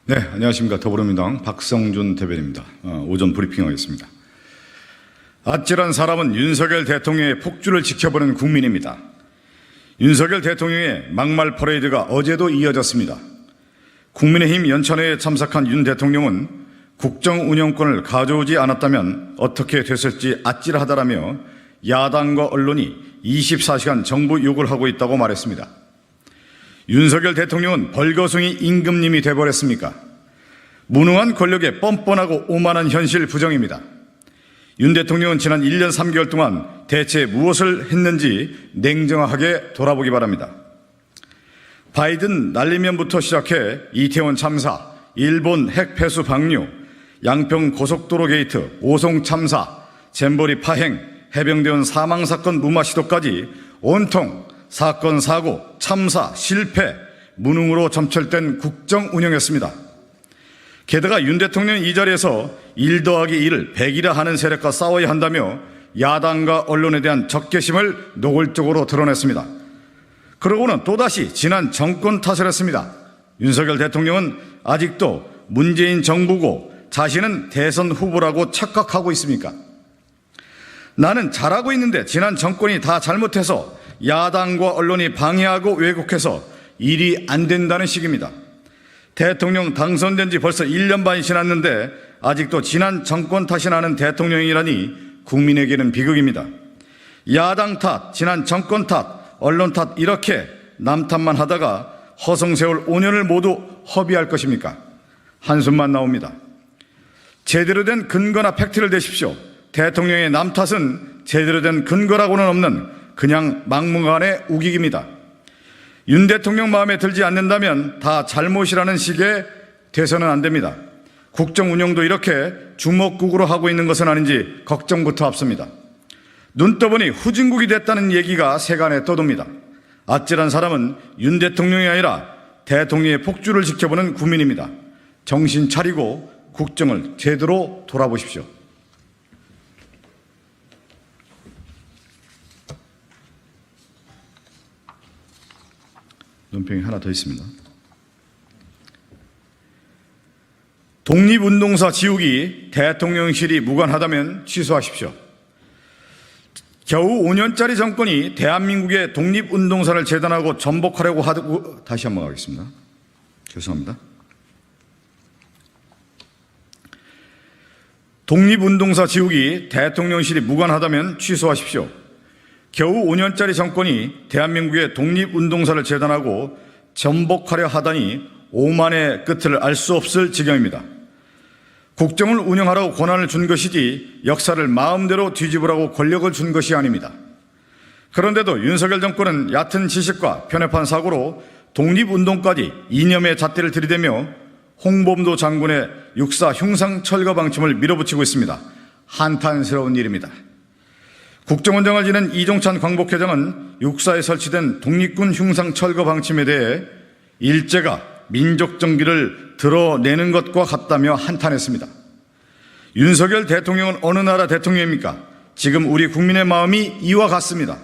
네, 안녕하십니까. 더불어민주당 박성준 대변인입니다. 오전 브리핑하겠습니다. 아찔한 사람은 윤석열 대통령의 폭주를 지켜보는 국민입니다. 윤석열 대통령의 막말 퍼레이드가 어제도 이어졌습니다. 국민의힘 연천회에 참석한 윤 대통령은 국정 운영권을 가져오지 않았다면 어떻게 됐을지 아찔하다라며 야당과 언론이 24시간 정부 욕을 하고 있다고 말했습니다. 윤석열 대통령은 벌거숭이 임금님이 돼버렸습니까? 무능한 권력의 뻔뻔하고 오만한 현실 부정입니다. 윤 대통령은 지난 1년 3개월 동안 대체 무엇을 했는지 냉정하게 돌아보기 바랍니다. 바이든 날리면부터 시작해 이태원 참사, 일본 핵 폐수 방류, 양평 고속도로 게이트, 오송 참사, 잼버리 파행, 해병대원 사망사건 무마 시도까지 온통 사건, 사고, 참사, 실패, 무능으로 점철된 국정 운영이었습니다. 게다가 윤 대통령은 이 자리에서 1 더하기 1을 100이라 하는 세력과 싸워야 한다며 야당과 언론에 대한 적개심을 노골적으로 드러냈습니다. 그러고는 또다시 지난 정권 탓을 했습니다. 윤석열 대통령은 아직도 문재인 정부고 자신은 대선 후보라고 착각하고 있습니까? 나는 잘하고 있는데 지난 정권이 다 잘못해서 야당과 언론이 방해하고 왜곡해서 일이 안 된다는 식입니다. 대통령 당선된 지 벌써 1년 반이 지났는데 아직도 지난 정권 탓이 나는 대통령이라니 국민에게는 비극입니다. 야당 탓, 지난 정권 탓, 언론 탓 이렇게 남 탓만 하다가 허송세월 5년을 모두 허비할 것입니까? 한숨만 나옵니다. 제대로 된 근거나 팩트를 대십시오. 대통령의 남 탓은 제대로 된 근거라고는 없는 그냥 막무가내 우기기입니다. 윤 대통령 마음에 들지 않는다면 다 잘못이라는 식의 돼서는 안 됩니다. 국정 운영도 이렇게 주먹국으로 하고 있는 것은 아닌지 걱정부터 앞섭니다. 눈 떠보니 후진국이 됐다는 얘기가 세간에 떠돕니다. 아찔한 사람은 윤 대통령이 아니라 대통령의 폭주를 지켜보는 국민입니다. 정신 차리고 국정을 제대로 돌아보십시오. 논평이 하나 더 있습니다. 독립운동사 지우기 대통령실이 무관하다면 취소하십시오. 겨우 5년짜리 정권이 대한민국의 독립운동사를 재단하고 전복하려고 하고 다시 한번 하겠습니다. 죄송합니다. 독립운동사 지우기 대통령실이 무관하다면 취소하십시오. 겨우 5년짜리 정권이 대한민국의 독립운동사를 재단하고 전복하려 하다니 오만의 끝을 알 수 없을 지경입니다. 국정을 운영하라고 권한을 준 것이지 역사를 마음대로 뒤집으라고 권력을 준 것이 아닙니다. 그런데도 윤석열 정권은 얕은 지식과 편협한 사고로 독립운동까지 이념의 잣대를 들이대며 홍범도 장군의 육사 흉상 철거 방침을 밀어붙이고 있습니다. 한탄스러운 일입니다. 국정원장을 지낸 이종찬 광복회장은 육사에 설치된 독립군 흉상 철거 방침에 대해 일제가 민족 정기를 드러내는 것과 같다며 한탄했습니다. 윤석열 대통령은 어느 나라 대통령입니까? 지금 우리 국민의 마음이 이와 같습니다.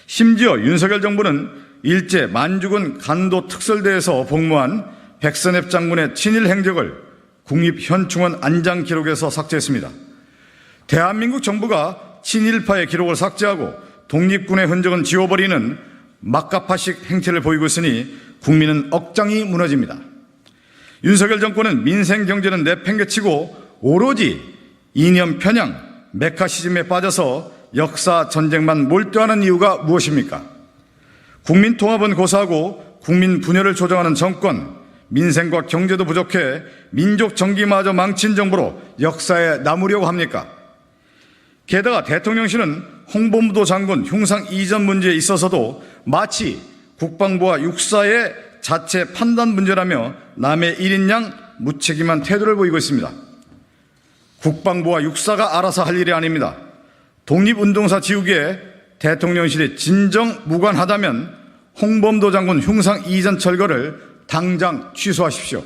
심지어 윤석열 정부는 일제 만주군 간도 특설대에서 복무한 백선엽 장군의 친일 행적을 국립현충원 안장 기록에서 삭제했습니다. 대한민국 정부가 친일파의 기록을 삭제하고 독립군의 흔적은 지워버리는 막가파식 행태를 보이고 있으니 국민은 억장이 무너집니다. 윤석열 정권은 민생 경제는 내팽개치고 오로지 이념 편향, 메카시즘에 빠져서 역사 전쟁만 몰두하는 이유가 무엇입니까? 국민 통합은 고사하고 국민 분열을 조장하는 정권, 민생과 경제도 부족해 민족 정기마저 망친 정부로 역사에 남으려고 합니까? 게다가 대통령실은 홍범도 장군 흉상 이전 문제에 있어서도 마치 국방부와 육사의 자체 판단 문제라며 남의 일인 양 무책임한 태도를 보이고 있습니다. 국방부와 육사가 알아서 할 일이 아닙니다. 독립운동사 지우기에 대통령실이 진정 무관하다면 홍범도 장군 흉상 이전 철거를 당장 취소하십시오.